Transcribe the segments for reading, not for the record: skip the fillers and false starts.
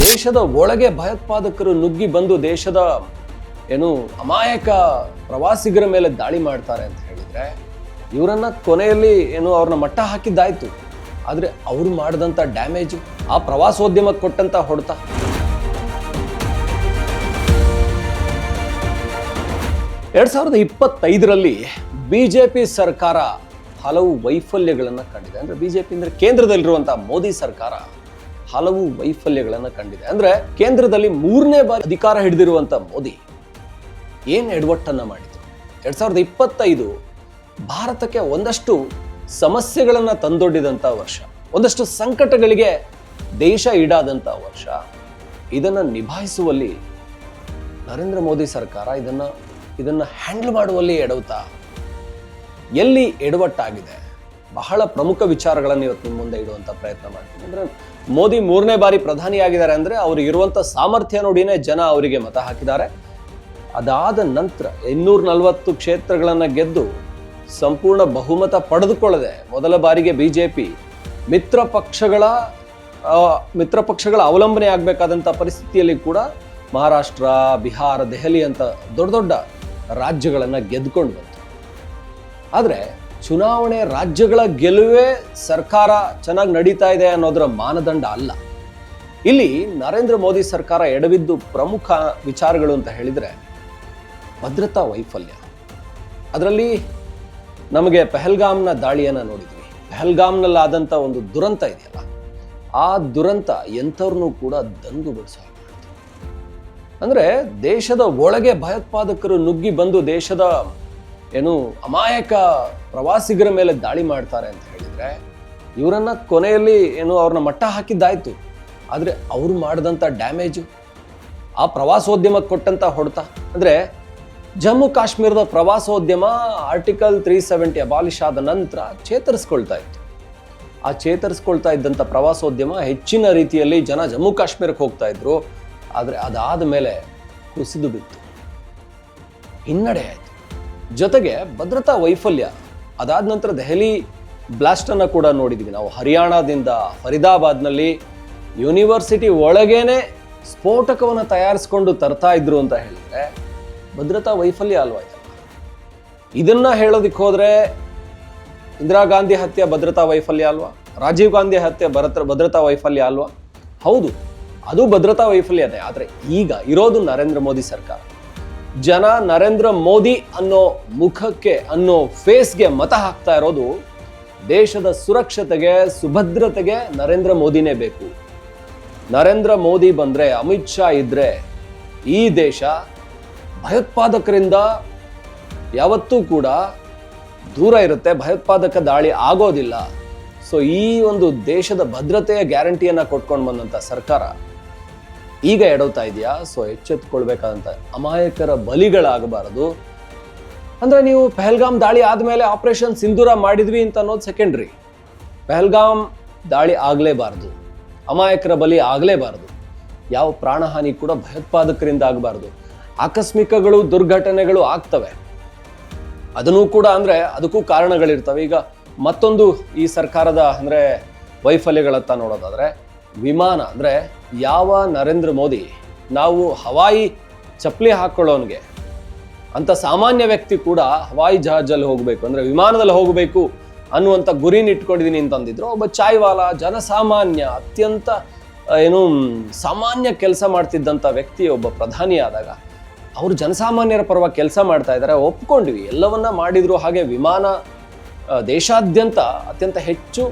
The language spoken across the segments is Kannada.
ದೇಶದ ಒಳಗೆ ಭಯೋತ್ಪಾದಕರು ನುಗ್ಗಿ ಬಂದು ದೇಶದ ಅಮಾಯಕ ಪ್ರವಾಸಿಗರ ಮೇಲೆ ದಾಳಿ ಮಾಡ್ತಾರೆ ಅಂತ ಹೇಳಿದ್ರೆ ಇವರನ್ನ ಕೊನೆಯಲ್ಲಿ ಅವ್ರನ್ನ ಮಟ್ಟ ಹಾಕಿದ್ದಾಯ್ತು. ಆದ್ರೆ ಅವ್ರು ಮಾಡಿದಂತ ಡ್ಯಾಮೇಜ್, ಆ ಪ್ರವಾಸೋದ್ಯಮಕ್ಕೆ ಕೊಟ್ಟಂತ ಹೊಡೆತ, ಎರಡ್ 2025ರಲ್ಲಿ ಬಿಜೆಪಿ ಸರ್ಕಾರ ಹಲವು ವೈಫಲ್ಯಗಳನ್ನು ಕಂಡಿದೆ. ಅಂದ್ರೆ ಬಿಜೆಪಿ ಅಂದ್ರೆ ಕೇಂದ್ರದಲ್ಲಿರುವಂತಹ ಮೋದಿ ಸರ್ಕಾರ ಹಲವು ವೈಫಲ್ಯಗಳನ್ನು ಕಂಡಿದೆ. ಅಂದ್ರೆ ಕೇಂದ್ರದಲ್ಲಿ 3ನೇ ಬಾರಿ ಅಧಿಕಾರ ಹಿಡಿದಿರುವಂತ ಮೋದಿ ಏನ್ ಎಡವಟ್ಟನ್ನ ಮಾಡಿದ್ರು. 2025 ಭಾರತಕ್ಕೆ ಒಂದಷ್ಟು ಸಮಸ್ಯೆಗಳನ್ನ ತಂದೊಡ್ಡಿದಂತ ವರ್ಷ, ಒಂದಷ್ಟು ಸಂಕಟಗಳಿಗೆ ದೇಶ ಈಡಾದಂತ ವರ್ಷ. ಇದನ್ನ ನಿಭಾಯಿಸುವಲ್ಲಿ ನರೇಂದ್ರ ಮೋದಿ ಸರ್ಕಾರ ಇದನ್ನ ಹ್ಯಾಂಡಲ್ ಮಾಡುವಲ್ಲಿ ಎಡವುತ್ತಾ, ಎಲ್ಲಿ ಎಡವಟ್ಟಾಗಿದೆ, ಬಹಳ ಪ್ರಮುಖ ವಿಚಾರಗಳನ್ನು ಇವತ್ತು ನಿಮ್ಮ ಮುಂದೆ ಇಡುವಂತ ಪ್ರಯತ್ನ ಮಾಡ್ತೀನಿ. ಅಂದ್ರೆ ಮೋದಿ 3ನೇ ಬಾರಿ ಪ್ರಧಾನಿಯಾಗಿದ್ದಾರೆ ಅಂದ್ರೆ ಅವ್ರಿಗೆ ಇರುವಂತ ಸಾಮರ್ಥ್ಯ ನೋಡಿನೇ ಜನ ಅವರಿಗೆ ಮತ ಹಾಕಿದ್ದಾರೆ. ಅದಾದ ನಂತರ 240 ಕ್ಷೇತ್ರಗಳನ್ನ ಗೆದ್ದು ಸಂಪೂರ್ಣ ಬಹುಮತ ಪಡೆದುಕೊಳ್ಳದೆ ಮೊದಲ ಬಾರಿಗೆ ಬಿಜೆಪಿ ಮಿತ್ರ ಪಕ್ಷಗಳ ಅವಲಂಬನೆ ಆಗ್ಬೇಕಾದಂತ ಪರಿಸ್ಥಿತಿಯಲ್ಲಿ ಕೂಡ ಮಹಾರಾಷ್ಟ್ರ, ಬಿಹಾರ, ದೆಹಲಿ ಅಂತ ದೊಡ್ಡ ದೊಡ್ಡ ರಾಜ್ಯಗಳನ್ನ ಗೆದ್ಕೊಂಡು ಬಂತು. ಆದ್ರೆ ಚುನಾವಣೆ ರಾಜ್ಯಗಳ ಗೆಲುವೇ ಸರ್ಕಾರ ಚೆನ್ನಾಗಿ ನಡೀತಾ ಇದೆ ಅನ್ನೋದರ ಮಾನದಂಡ ಅಲ್ಲ. ಇಲ್ಲಿ ನರೇಂದ್ರ ಮೋದಿ ಸರ್ಕಾರ ಎಡವಿದ್ದು ಪ್ರಮುಖ ವಿಚಾರಗಳು ಅಂತ ಹೇಳಿದ್ರೆ ಭದ್ರತಾ ವೈಫಲ್ಯ. ಅದರಲ್ಲಿ ನಮಗೆ ಪಹಲ್ಗಾಮ್ನ ದಾಳಿಯನ್ನ ನೋಡಿದ್ವಿ. ಪಹಲ್ಗಾಮ್ನಲ್ಲಾದಂಥ ಒಂದು ದುರಂತ ಇದೆಯಲ್ಲ, ಆ ದುರಂತ ಎಂಥವ್ರನ್ನೂ ಕೂಡ ದಂಗುಗೊಳಿಸ ಅಂದ್ರೆ ದೇಶದ ಒಳಗೆ ಭಯೋತ್ಪಾದಕರು ನುಗ್ಗಿ ಬಂದು ದೇಶದ ಅಮಾಯಕ ಪ್ರವಾಸಿಗರ ಮೇಲೆ ದಾಳಿ ಮಾಡ್ತಾರೆ ಅಂತ ಹೇಳಿದ್ರೆ ಇವರನ್ನ ಕೊನೆಯಲ್ಲಿ ಅವ್ರನ್ನ ಮಟ್ಟ ಹಾಕಿದ್ದಾಯ್ತು. ಆದ್ರೆ ಅವ್ರು ಮಾಡಿದಂತ ಡ್ಯಾಮೇಜ್, ಆ ಪ್ರವಾಸೋದ್ಯಮಕ್ಕೆ ಕೊಟ್ಟಂತ ಹೊಡೆತ. ಅಂದ್ರೆ ಜಮ್ಮು ಕಾಶ್ಮೀರದ ಪ್ರವಾಸೋದ್ಯಮ ಆರ್ಟಿಕಲ್ 370 ಅಬಾಲಿಷ್ ಆದ ನಂತರ ಚೇತರಿಸ್ಕೊಳ್ತಾ ಇತ್ತು. ಆ ಚೇತರಿಸ್ಕೊಳ್ತಾ ಇದ್ದಂಥ ಪ್ರವಾಸೋದ್ಯಮ ಹೆಚ್ಚಿನ ರೀತಿಯಲ್ಲಿ ಜನ ಜಮ್ಮು ಕಾಶ್ಮೀರಕ್ಕೆ ಹೋಗ್ತಾ ಇದ್ರು. ಆದರೆ ಅದಾದ ಮೇಲೆ ಕುಸಿದು ಬಿತ್ತು, ಹಿನ್ನಡೆ ಆಯಿತು. ಜೊತೆಗೆ ಭದ್ರತಾ ವೈಫಲ್ಯ. ಅದಾದ ನಂತರ ದೆಹಲಿ ಬ್ಲಾಸ್ಟ್ ಅನ್ನ ಕೂಡ ನೋಡಿದ್ವಿ ನಾವು. ಹರಿಯಾಣದಿಂದ ಫರೀದಾಬಾದ್ನಲ್ಲಿ ಯೂನಿವರ್ಸಿಟಿ ಒಳಗೇನೆ ಸ್ಫೋಟಕವನ್ನು ತಯಾರಿಸ್ಕೊಂಡು ತರ್ತಾ ಇದ್ರು ಅಂತ ಹೇಳಿದ್ರೆ ಭದ್ರತಾ ವೈಫಲ್ಯ ಅಲ್ವಾ ಇದು? ಇದನ್ನ ಹೇಳೋದಿಕ್ಕೆ ಹೋದ್ರೆ ಇಂದಿರಾ ಗಾಂಧಿ ಹತ್ಯೆ ಭದ್ರತಾ ವೈಫಲ್ಯ ಅಲ್ವಾ? ರಾಜೀವ್ ಗಾಂಧಿ ಹತ್ಯೆ ಭದ್ರತಾ ವೈಫಲ್ಯ ಅಲ್ವಾ? ಹೌದು, ಅದು ಭದ್ರತಾ ವೈಫಲ್ಯನೇ. ಆದ್ರೆ ಈಗ ಇರೋದು ನರೇಂದ್ರ ಮೋದಿ ಸರ್ಕಾರ. ಜನ ನರೇಂದ್ರ ಮೋದಿ ಅನ್ನೋ ಮುಖಕ್ಕೆ, ಅನ್ನೋ ಫೇಸ್ಗೆ ಮತ ಹಾಕ್ತಾ ಇರೋದು ದೇಶದ ಸುರಕ್ಷತೆಗೆ, ಸುಭದ್ರತೆಗೆ ನರೇಂದ್ರ ಮೋದಿನೇ ಬೇಕು. ನರೇಂದ್ರ ಮೋದಿ ಬಂದ್ರೆ, ಅಮಿತ್ ಶಾ ಇದ್ರೆ ಈ ದೇಶ ಭಯೋತ್ಪಾದಕರಿಂದ ಯಾವತ್ತೂ ಕೂಡ ದೂರ ಇರುತ್ತೆ, ಭಯೋತ್ಪಾದಕ ದಾಳಿ ಆಗೋದಿಲ್ಲ. ಸೊ ಈ ಒಂದು ದೇಶದ ಭದ್ರತೆಯ ಗ್ಯಾರಂಟಿಯನ್ನ ಕೊಟ್ಕೊಂಡು ಬಂದಂತ ಸರ್ಕಾರ ಈಗ ಎಡವ್ತಾ ಇದೆಯಾ? ಸೊ ಎಚ್ಚೆತ್ಕೊಳ್ಬೇಕಾದಂತ ಅಮಾಯಕರ ಬಲಿಗಳಾಗಬಾರದು. ಅಂದ್ರೆ ನೀವು ಪಹಲ್ಗಾಮ್ ದಾಳಿ ಆದ್ಮೇಲೆ ಆಪರೇಷನ್ ಸಿಂಧೂರ ಮಾಡಿದ್ವಿ ಅಂತ ಅನ್ನೋದು ಸೆಕೆಂಡ್ರಿ. ಪಹಲ್ಗಾಮ್ ದಾಳಿ ಆಗ್ಲೇಬಾರದು, ಅಮಾಯಕರ ಬಲಿ ಆಗ್ಲೇಬಾರದು, ಯಾವ ಪ್ರಾಣಹಾನಿ ಕೂಡ ಭಯೋತ್ಪಾದಕರಿಂದ ಆಗಬಾರದು. ಆಕಸ್ಮಿಕಗಳು, ದುರ್ಘಟನೆಗಳು ಆಗ್ತವೆ, ಅದನ್ನು ಕೂಡ ಅದಕ್ಕೂ ಕಾರಣಗಳಿರ್ತವೆ. ಈಗ ಮತ್ತೊಂದು ಈ ಸರ್ಕಾರದ ವೈಫಲ್ಯಗಳತ್ತ ನೋಡೋದಾದ್ರೆ ವಿಮಾನ. ಯಾವ ನರೇಂದ್ರ ಮೋದಿ ನಾವು ಹವಾಯಿ ಚಪ್ಪಲಿ ಹಾಕೊಳ್ಳೋನ್ಗೆ ಅಂತ ಸಾಮಾನ್ಯ ವ್ಯಕ್ತಿ ಕೂಡ ಹವಾಯಿ ಜಹಾಜಲ್ಲಿ ಹೋಗ್ಬೇಕು, ವಿಮಾನದಲ್ಲಿ ಹೋಗಬೇಕು ಅನ್ನುವಂಥ ಗುರಿನ ಇಟ್ಕೊಂಡಿದ್ದೀನಿ ಅಂತಂದಿದ್ರು. ಒಬ್ಬ ಚಾಯ್ವಾಲ, ಜನಸಾಮಾನ್ಯ, ಅತ್ಯಂತ ಸಾಮಾನ್ಯ ಕೆಲಸ ಮಾಡ್ತಿದ್ದಂಥ ವ್ಯಕ್ತಿ ಒಬ್ಬ ಪ್ರಧಾನಿ ಆದಾಗ ಅವರು ಜನಸಾಮಾನ್ಯರ ಪರವಾಗಿ ಕೆಲಸ ಮಾಡ್ತಾ ಇದ್ದಾರೆ, ಒಪ್ಕೊಂಡ್ವಿ, ಎಲ್ಲವನ್ನ ಮಾಡಿದ್ರು. ಹಾಗೆ ವಿಮಾನ ದೇಶಾದ್ಯಂತ ಅತ್ಯಂತ ಹೆಚ್ಚು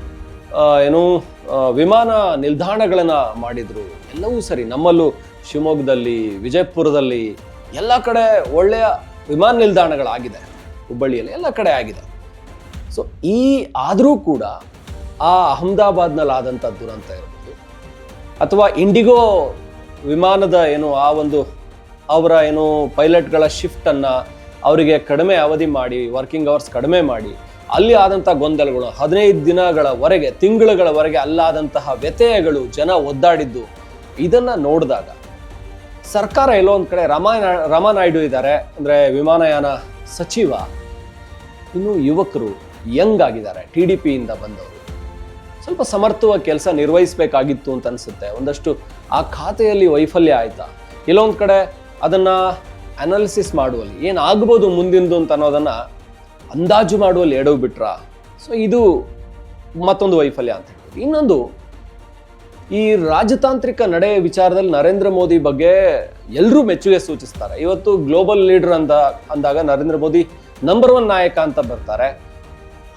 ವಿಮಾನ ನಿಲ್ದಾಣಗಳನ್ನ ಮಾಡಿದ್ರು. ಎಲ್ಲವೂ ಸರಿ. ನಮ್ಮಲ್ಲೂ ಶಿವಮೊಗ್ಗದಲ್ಲಿ, ವಿಜಯಪುರದಲ್ಲಿ ಎಲ್ಲ ಕಡೆ ಒಳ್ಳೆಯ ವಿಮಾನ ನಿಲ್ದಾಣಗಳಾಗಿದೆ, ಹುಬ್ಬಳ್ಳಿಯಲ್ಲಿ ಎಲ್ಲ ಕಡೆ ಆಗಿದೆ. ಸೊ ಆದರೂ ಕೂಡ ಆ ಅಹಮದಾಬಾದ್ನಲ್ಲಿ ಆದಂಥ ದುರಂತ ಇರ್ಬೋದು, ಅಥವಾ ಇಂಡಿಗೋ ವಿಮಾನದ ಆ ಒಂದು ಅವರ ಪೈಲಟ್ಗಳ ಶಿಫ್ಟ್ ಅನ್ನ ಅವರಿಗೆ ಕಡಿಮೆ ಅವಧಿ ಮಾಡಿ, ವರ್ಕಿಂಗ್ ಅವರ್ಸ್ ಕಡಿಮೆ ಮಾಡಿ, ಅಲ್ಲಿ ಆದಂತಹ ಗೊಂದಲಗಳು, 15 ದಿನಗಳವರೆಗೆ, ತಿಂಗಳುಗಳವರೆಗೆ ಅಲ್ಲಾದಂತಹ ವ್ಯತ್ಯಯಗಳು, ಜನ ಒದ್ದಾಡಿದ್ದು, ಇದನ್ನ ನೋಡಿದಾಗ ಸರ್ಕಾರ ಎಲ್ಲೋ ಒಂದ್ ಕಡೆ ರಾಮನಾಯ್ಡು ಇದ್ದಾರೆ, ವಿಮಾನಯಾನ ಸಚಿವ, ಇನ್ನು ಯುವಕರು ಯಂಗ್ ಆಗಿದ್ದಾರೆ, TDP ಇಂದ ಬಂದವರು. ಸ್ವಲ್ಪ ಸಮರ್ಥವಾಗಿ ಕೆಲಸ ನಿರ್ವಹಿಸಬೇಕಾಗಿತ್ತು ಅಂತ ಅನಿಸುತ್ತೆ. ಒಂದಷ್ಟು ಆ ಖಾತೆಯಲ್ಲಿ ವೈಫಲ್ಯ ಆಯಿತಾ, ಕೆಲವೊಂದು ಕಡೆ ಅದನ್ನು ಅನಾಲಿಸಿಸ್ ಮಾಡುವಲ್ಲಿ ಏನಾಗ್ಬೋದು ಮುಂದಿಂದು ಅಂತ ಅನ್ನೋದನ್ನು ಅಂದಾಜು ಮಾಡುವಲ್ಲಿ ಎಡವು ಬಿಟ್ರಾ. ಸೊ ಇದು ಮತ್ತೊಂದು ವೈಫಲ್ಯ ಅಂತ ಹೇಳ್ಬೋದು. ಇನ್ನೊಂದು, ಈ ರಾಜತಾಂತ್ರಿಕ ನಡೆ ವಿಚಾರದಲ್ಲಿ ನರೇಂದ್ರ ಮೋದಿ ಬಗ್ಗೆ ಎಲ್ಲರೂ ಮೆಚ್ಚುಗೆ ಸೂಚಿಸ್ತಾರೆ. ಇವತ್ತು ಗ್ಲೋಬಲ್ ಲೀಡರ್ ಅಂದಾಗ ನರೇಂದ್ರ ಮೋದಿ ನಂಬರ್ 1 ನಾಯಕ ಅಂತ ಬರ್ತಾರೆ.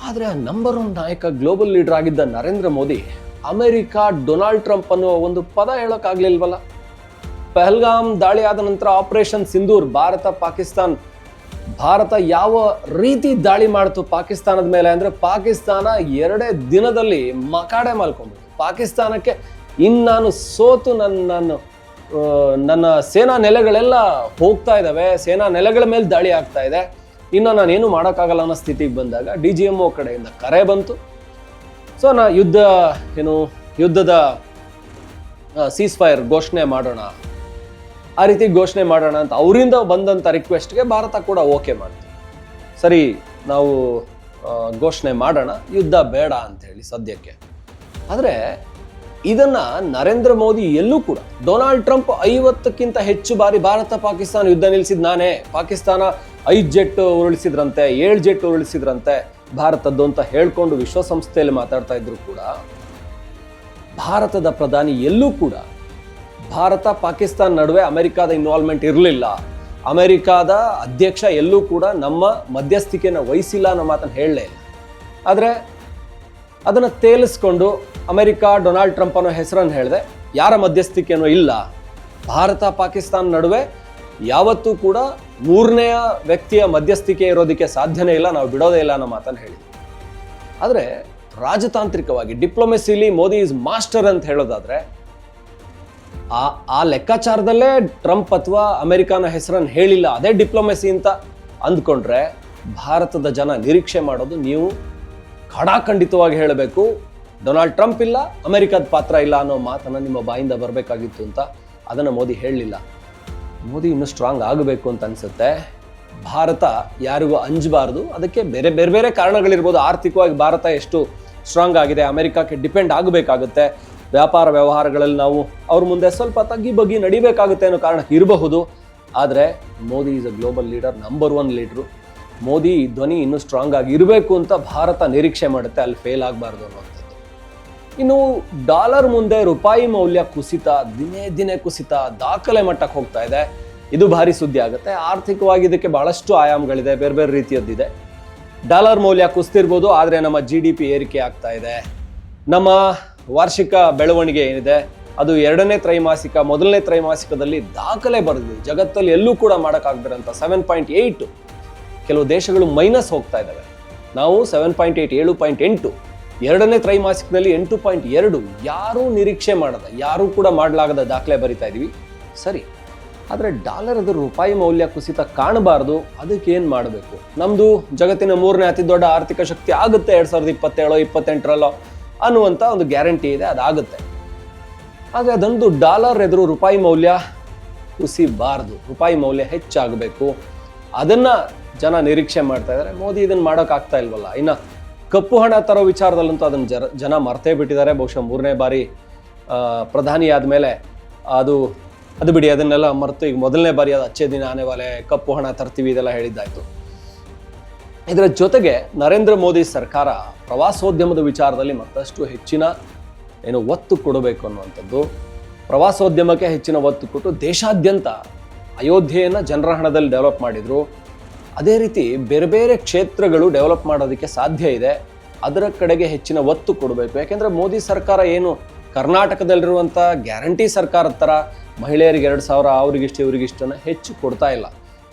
ಆದರೆ ಆ ನಂಬರ್ 1 ನಾಯಕ, ಗ್ಲೋಬಲ್ ಲೀಡರ್ ಆಗಿದ್ದ Narendra Modi America, Donald Trump ಅನ್ನೋ ಒಂದು ಪದ ಹೇಳೋಕ್ಕಾಗ್ಲಿಲ್ವಲ್ಲ. ಪಹಲ್ಗಾಮ್ ದಾಳಿ ಆದ ನಂತರ ಆಪರೇಷನ್ ಸಿಂಧೂರ್, ಭಾರತ ಯಾವ ರೀತಿ ದಾಳಿ ಮಾಡ್ತು ಪಾಕಿಸ್ತಾನದ ಮೇಲೆ ಅಂದರೆ, ಪಾಕಿಸ್ತಾನ 2 ದಿನದಲ್ಲಿ ಮಕಾಡೆ ಮಾಡ್ಕೊಂಡ್ಬಿಟ್ಟು, ಪಾಕಿಸ್ತಾನಕ್ಕೆ ನಾನು ಸೋತು ನನ್ನ ಸೇನಾ ನೆಲೆಗಳೆಲ್ಲ ಹೋಗ್ತಾ ಇದ್ದಾವೆ, ಸೇನಾ ನೆಲೆಗಳ ಮೇಲೆ ದಾಳಿ ಆಗ್ತಾ ಇದೆ, ಇನ್ನು ನಾನೇನು ಮಾಡೋಕ್ಕಾಗಲ್ಲ ಅನ್ನೋ ಸ್ಥಿತಿಗೆ ಬಂದಾಗ DGMO ಕಡೆಯಿಂದ ಕರೆ ಬಂತು. ಸೊ ಯುದ್ಧದ ಸೀಸ್ ಫೈರ್ ಘೋಷಣೆ ಮಾಡೋಣ, ಆ ರೀತಿ ಘೋಷಣೆ ಮಾಡೋಣ ಅಂತ ಅವರಿಂದ ಬಂದಂಥ ರಿಕ್ವೆಸ್ಟ್ಗೆ ಭಾರತ ಕೂಡ ಓಕೆ ಮಾಡ್ತು. ಸರಿ, ನಾವು ಘೋಷಣೆ ಮಾಡೋಣ, ಯುದ್ಧ ಬೇಡ ಅಂತ ಹೇಳಿ ಸದ್ಯಕ್ಕೆ. ಆದರೆ ಇದನ್ನ ನರೇಂದ್ರ ಮೋದಿ ಎಲ್ಲೂ ಕೂಡ, ಡೊನಾಲ್ಡ್ ಟ್ರಂಪ್ 50ಕ್ಕಿಂತ ಹೆಚ್ಚು ಬಾರಿ ಭಾರತ ಪಾಕಿಸ್ತಾನ ಯುದ್ಧ ನಿಲ್ಲಿಸಿದ್ ನಾನೇ, ಪಾಕಿಸ್ತಾನ 5 ಜೆಟ್ ಉರುಳಿಸಿದ್ರಂತೆ, 7 ಜೆಟ್ ಉರುಳಿಸಿದ್ರಂತೆ ಭಾರತದ್ದು ಅಂತ ಹೇಳ್ಕೊಂಡು ವಿಶ್ವಸಂಸ್ಥೆಯಲ್ಲಿ ಮಾತಾಡ್ತಾ ಇದ್ರು ಕೂಡ, ಭಾರತದ ಪ್ರಧಾನಿ ಎಲ್ಲೂ ಕೂಡ ಭಾರತ ಪಾಕಿಸ್ತಾನ ನಡುವೆ ಅಮೆರಿಕಾದ ಇನ್ವಾಲ್ವ್ಮೆಂಟ್ ಇರಲಿಲ್ಲ, ಅಮೆರಿಕಾದ ಅಧ್ಯಕ್ಷ ಎಲ್ಲೂ ಕೂಡ ನಮ್ಮ ಮಧ್ಯಸ್ಥಿಕೆಯನ್ನು ವಹಿಸಿಲ್ಲ ಅನ್ನೋ ಮಾತನ್ನು ಹೇಳಲೇ ಇಲ್ಲ. ಆದರೆ ಅದನ್ನು ತೇಲಿಸ್ಕೊಂಡು ಅಮೆರಿಕ, ಡೊನಾಲ್ಡ್ ಟ್ರಂಪ್ ಅನ್ನೋ ಹೆಸರನ್ನು ಹೇಳಿದೆ, ಯಾರ ಮಧ್ಯಸ್ಥಿಕೆನೂ ಇಲ್ಲ, ಭಾರತ ಪಾಕಿಸ್ತಾನ ನಡುವೆ ಯಾವತ್ತೂ ಕೂಡ 3ನೇ ವ್ಯಕ್ತಿಯ ಮಧ್ಯಸ್ಥಿಕೆ ಇರೋದಕ್ಕೆ ಸಾಧ್ಯನೇ ಇಲ್ಲ, ನಾವು ಬಿಡೋದೇ ಇಲ್ಲ ಅನ್ನೋ ಮಾತನ್ನು ಹೇಳಿದೆ. ಆದರೆ ರಾಜತಾಂತ್ರಿಕವಾಗಿ ಡಿಪ್ಲೊಮೆಸಿಲಿ ಮೋದಿ ಈಸ್ ಮಾಸ್ಟರ್ ಅಂತ ಹೇಳೋದಾದ್ರೆ, ಆ ಲೆಕ್ಕಾಚಾರದಲ್ಲೇ ಟ್ರಂಪ್ ಅಥವಾ ಅಮೆರಿಕಾನ ಹೆಸರನ್ನು ಹೇಳಿಲ್ಲ, ಅದೇ ಡಿಪ್ಲೊಮೆಸಿ ಅಂತ ಅಂದ್ಕೊಂಡ್ರೆ ಭಾರತದ ಜನ ನಿರೀಕ್ಷೆ ಮಾಡೋದು, ನೀವು ಖಡಾಖಂಡಿತವಾಗಿ ಹೇಳಬೇಕು, ಡೊನಾಲ್ಡ್ ಟ್ರಂಪ್ ಇಲ್ಲ, ಅಮೆರಿಕದ ಪಾತ್ರ ಇಲ್ಲ ಅನ್ನೋ ಮಾತನ್ನು ನಿಮ್ಮ ಬಾಯಿಂದ ಬರಬೇಕಾಗಿತ್ತು ಅಂತ. ಅದನ್ನು ಮೋದಿ ಹೇಳಲಿಲ್ಲ. ಮೋದಿ ಇನ್ನೂ ಸ್ಟ್ರಾಂಗ್ ಆಗಬೇಕು ಅಂತ ಅನಿಸುತ್ತೆ. ಭಾರತ ಯಾರಿಗೂ ಅಂಜಬಾರ್ದು, ಅದಕ್ಕೆ ಬೇರೆ ಬೇರೆ ಕಾರಣಗಳಿರ್ಬೋದು. ಆರ್ಥಿಕವಾಗಿ ಭಾರತ ಎಷ್ಟು ಸ್ಟ್ರಾಂಗ್ ಆಗಿದೆ, ಅಮೆರಿಕಕ್ಕೆ ಡಿಪೆಂಡ್ ಆಗಬೇಕಾಗುತ್ತೆ, ವ್ಯಾಪಾರ ವ್ಯವಹಾರಗಳಲ್ಲಿ ನಾವು ಅವ್ರ ಮುಂದೆ ಸ್ವಲ್ಪ ತಗ್ಗಿ ಬಗ್ಗಿ ನಡಿಬೇಕಾಗುತ್ತೆ ಅನ್ನೋ ಕಾರಣ ಇರಬಹುದು. ಆದರೆ Modi is a global leader, number 1 ಲೀಡ್ರು. ಮೋದಿ ಧ್ವನಿ ಇನ್ನೂ ಸ್ಟ್ರಾಂಗ್ ಆಗಿ ಇರಬೇಕು ಅಂತ ಭಾರತ ನಿರೀಕ್ಷೆ ಮಾಡುತ್ತೆ, ಅಲ್ಲಿ ಫೇಲ್ ಆಗಬಾರ್ದು ಅನ್ನೋಂಥದ್ದು. ಇನ್ನು ಡಾಲರ್ ಮುಂದೆ ರೂಪಾಯಿ ಮೌಲ್ಯ ಕುಸಿತ, ದಿನೇ ಕುಸಿತ, ದಾಖಲೆ ಮಟ್ಟಕ್ಕೆ ಹೋಗ್ತಾ ಇದೆ. ಇದು ಭಾರಿ ಸುದ್ದಿ ಆಗುತ್ತೆ. ಆರ್ಥಿಕವಾಗಿ ಇದಕ್ಕೆ ಬಹಳಷ್ಟು ಆಯಾಮಗಳಿದೆ, ಬೇರೆ ರೀತಿಯದ್ದಿದೆ. ಡಾಲರ್ ಮೌಲ್ಯ ಕುಸಿತಿರ್ಬೋದು, ಆದರೆ ನಮ್ಮ GDP ಏರಿಕೆ ಆಗ್ತಾ ಇದೆ. ನಮ್ಮ ವಾರ್ಷಿಕ ಬೆಳವಣಿಗೆ ಏನಿದೆ ಅದು 2ನೇ ತ್ರೈಮಾಸಿಕ, 1ನೇ ತ್ರೈಮಾಸಿಕದಲ್ಲಿ ದಾಖಲೆ ಬರೆದಿದೆ. ಜಗತ್ತಲ್ಲಿ ಎಲ್ಲೂ ಕೂಡ ಮಾಡೋಕ್ಕಾಗದಿರೋಂಥ 7.8, ಕೆಲವು ದೇಶಗಳು ಮೈನಸ್ ಹೋಗ್ತಾ ಇದ್ದಾವೆ. ನಾವು 7.8, 7.8, 2ನೇ ತ್ರೈಮಾಸಿಕದಲ್ಲಿ 8.2, ಯಾರೂ ನಿರೀಕ್ಷೆ ಮಾಡದ, ಯಾರೂ ಕೂಡ ಮಾಡಲಾಗದ ದಾಖಲೆ ಬರಿತಾ ಇದೀವಿ. ಸರಿ, ಆದರೆ ಡಾಲರ್ದು ರೂಪಾಯಿ ಮೌಲ್ಯ ಕುಸಿತ ಕಾಣಬಾರ್ದು, ಅದಕ್ಕೆ ಏನು ಮಾಡಬೇಕು? ನಮ್ಮದು ಜಗತ್ತಿನ 3ನೇ ಅತಿ ದೊಡ್ಡ ಆರ್ಥಿಕ ಶಕ್ತಿ ಆಗುತ್ತೆ 2027, 2028 ಅನ್ನುವಂಥ ಒಂದು ಗ್ಯಾರಂಟಿ ಇದೆ, ಅದಾಗುತ್ತೆ. ಆದರೆ ಅದೊಂದು ಡಾಲರ್ ಎದುರು ರೂಪಾಯಿ ಮೌಲ್ಯ ಕುಸಿಬಾರ್ದು, ರೂಪಾಯಿ ಮೌಲ್ಯ ಹೆಚ್ಚಾಗಬೇಕು. ಅದನ್ನು ಜನ ನಿರೀಕ್ಷೆ ಮಾಡ್ತಾ ಇದ್ದಾರೆ. ಮೋದಿ ಇದನ್ನು ಮಾಡೋಕ್ಕಾಗ್ತಾ ಇಲ್ವಲ್ಲ. ಇನ್ನು ಕಪ್ಪು ಹಣ ತರೋ ವಿಚಾರದಲ್ಲಂತೂ ಅದನ್ನು ಜನ ಮರ್ತೇ ಬಿಟ್ಟಿದ್ದಾರೆ. ಬಹುಶಃ 3ನೇ ಬಾರಿ ಪ್ರಧಾನಿ ಆದಮೇಲೆ ಅದು ಬಿಡಿ, ಅದನ್ನೆಲ್ಲ ಮರೆತು ಈಗ 1ನೇ ಬಾರಿ ಅದು ಅಚ್ಚೇ ದಿನ ಆನೆವಾಲೆ ಕಪ್ಪು ಹಣ ತರ್ತೀವಿ ಇದೆಲ್ಲ ಹೇಳಿದ್ದಾಯ್ತು. ಇದರ ಜೊತೆಗೆ ನರೇಂದ್ರ ಮೋದಿ ಸರ್ಕಾರ ಪ್ರವಾಸೋದ್ಯಮದ ವಿಚಾರದಲ್ಲಿ ಮತ್ತಷ್ಟು ಹೆಚ್ಚಿನ ಒತ್ತು ಕೊಡಬೇಕು ಅನ್ನುವಂಥದ್ದು. ಪ್ರವಾಸೋದ್ಯಮಕ್ಕೆ ಹೆಚ್ಚಿನ ಒತ್ತು ಕೊಟ್ಟು ದೇಶಾದ್ಯಂತ ಅಯೋಧ್ಯೆಯನ್ನು ಜನರ ಹಣದಲ್ಲಿ ಡೆವಲಪ್ ಮಾಡಿದರು. ಅದೇ ರೀತಿ ಬೇರೆ ಕ್ಷೇತ್ರಗಳು ಡೆವಲಪ್ ಮಾಡೋದಕ್ಕೆ ಸಾಧ್ಯ ಇದೆ, ಅದರ ಕಡೆಗೆ ಹೆಚ್ಚಿನ ಒತ್ತು ಕೊಡಬೇಕು. ಯಾಕೆಂದರೆ ಮೋದಿ ಸರ್ಕಾರ ಏನು ಕರ್ನಾಟಕದಲ್ಲಿರುವಂಥ ಗ್ಯಾರಂಟಿ ಸರ್ಕಾರದ ಥರ ಮಹಿಳೆಯರಿಗೆ 2,000 ಅವರಿಗಿಷ್ಟು ಇವರಿಗಿಷ್ಟನ್ನು ಹೆಚ್ಚು ಕೊಡ್ತಾ ಇಲ್ಲ.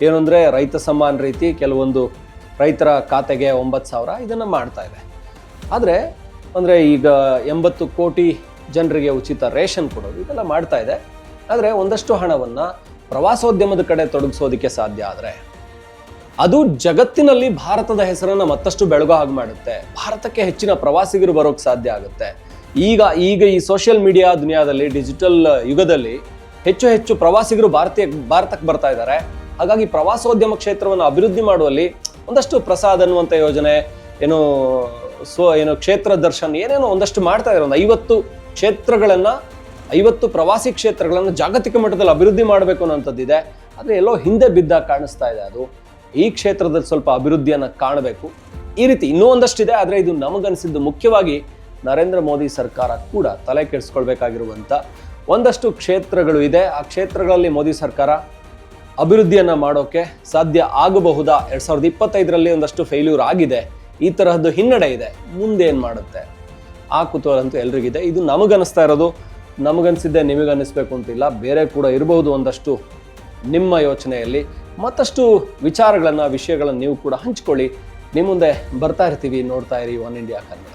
ಏನು ಅಂದರೆ ರೈತ ಸಮ್ಮಾನ್ ರೀತಿ ಕೆಲವೊಂದು ರೈತರ ಖಾತೆಗೆ 9,000 ಇದನ್ನು ಮಾಡ್ತಾ ಇದೆ. ಆದರೆ ಈಗ 80 ಕೋಟಿ ಜನರಿಗೆ ಉಚಿತ ರೇಷನ್ ಕೊಡೋದು ಇದೆಲ್ಲ ಮಾಡ್ತಾ ಇದೆ. ಆದರೆ ಒಂದಷ್ಟು ಹಣವನ್ನು ಪ್ರವಾಸೋದ್ಯಮದ ಕಡೆ ತೊಡಗಿಸೋದಕ್ಕೆ ಸಾಧ್ಯ ಆದರೆ ಅದು ಜಗತ್ತಿನಲ್ಲಿ ಭಾರತದ ಹೆಸರನ್ನು ಮತ್ತಷ್ಟು ಬೆಳಗೋ ಹಾಗೆ ಮಾಡುತ್ತೆ. ಭಾರತಕ್ಕೆ ಹೆಚ್ಚಿನ ಪ್ರವಾಸಿಗರು ಬರೋಕ್ಕೆ ಸಾಧ್ಯ ಆಗುತ್ತೆ. ಈಗ ಈ ಸೋಷಿಯಲ್ ಮೀಡಿಯಾ ದುನಿಯಾದಲ್ಲಿ, ಡಿಜಿಟಲ್ ಯುಗದಲ್ಲಿ ಹೆಚ್ಚು ಪ್ರವಾಸಿಗರು ಭಾರತಕ್ಕೆ ಬರ್ತಾ ಇದ್ದಾರೆ. ಹಾಗಾಗಿ ಪ್ರವಾಸೋದ್ಯಮ ಕ್ಷೇತ್ರವನ್ನು ಅಭಿವೃದ್ಧಿ ಮಾಡುವಲ್ಲಿ ಒಂದಷ್ಟು ಪ್ರಸಾದ್ ಅನ್ನುವಂಥ ಯೋಜನೆ, ಕ್ಷೇತ್ರ ದರ್ಶನ್ ಏನೇನೋ ಒಂದಷ್ಟು ಮಾಡ್ತಾ ಇದ್ದಾರೆ. ಒಂದು 50 ಕ್ಷೇತ್ರಗಳನ್ನ 50 ಪ್ರವಾಸಿ ಕ್ಷೇತ್ರಗಳನ್ನು ಜಾಗತಿಕ ಮಟ್ಟದಲ್ಲಿ ಅಭಿವೃದ್ಧಿ ಮಾಡಬೇಕು ಅನ್ನೋಂಥದ್ದಿದೆ. ಆದರೆ ಎಲ್ಲೋ ಹಿಂದೆ ಬಿದ್ದಾಗ ಕಾಣಿಸ್ತಾ ಇದೆ. ಅದು ಈ ಕ್ಷೇತ್ರದಲ್ಲಿ ಸ್ವಲ್ಪ ಅಭಿವೃದ್ಧಿಯನ್ನು ಕಾಣಬೇಕು. ಈ ರೀತಿ ಇನ್ನೂ ಒಂದಷ್ಟಿದೆ. ಆದರೆ ಇದು ನಮಗನ್ಸಿದ್ದು ಮುಖ್ಯವಾಗಿ ನರೇಂದ್ರ ಮೋದಿ ಸರ್ಕಾರ ಕೂಡ ತಲೆ ಕೆಡಿಸ್ಕೊಳ್ಬೇಕಾಗಿರುವಂಥ ಒಂದಷ್ಟು ಕ್ಷೇತ್ರಗಳು ಇದೆ. ಆ ಕ್ಷೇತ್ರಗಳಲ್ಲಿ ಮೋದಿ ಸರ್ಕಾರ ಅಭಿವೃದ್ಧಿಯನ್ನು ಮಾಡೋಕ್ಕೆ ಸಾಧ್ಯ ಆಗಬಹುದಾ? 2025ರಲ್ಲಿ ಒಂದಷ್ಟು ಫೇಲ್ಯೂರ್ ಆಗಿದೆ. ಈ ತರಹದ್ದು ಹಿನ್ನಡೆ ಇದೆ. ಮುಂದೇನು ಮಾಡುತ್ತೆ ಆ ಕುತೂಹಲ ಅಂತೂ ಎಲ್ರಿಗಿದೆ. ಇದು ನಮಗನ್ನಿಸ್ತಾ ಇರೋದು. ನಮಗನ್ಸಿದ್ದೆ ನಿಮಗನ್ನಿಸ್ಬೇಕು ಅಂತಿಲ್ಲ. ಬೇರೆ ಕೂಡ ಇರಬಹುದು ಒಂದಷ್ಟು ನಿಮ್ಮ ಯೋಚನೆಯಲ್ಲಿ. ಮತ್ತಷ್ಟು ವಿಚಾರಗಳನ್ನು ವಿಷಯಗಳನ್ನು ನೀವು ಕೂಡ ಹಂಚ್ಕೊಳ್ಳಿ. ನಿಮ್ಮ ಮುಂದೆ ಬರ್ತಾ ಇರ್ತೀವಿ. ನೋಡ್ತಾ ಇರಿ ಒನ್ ಇಂಡಿಯಾ ಕನ್ನಡ.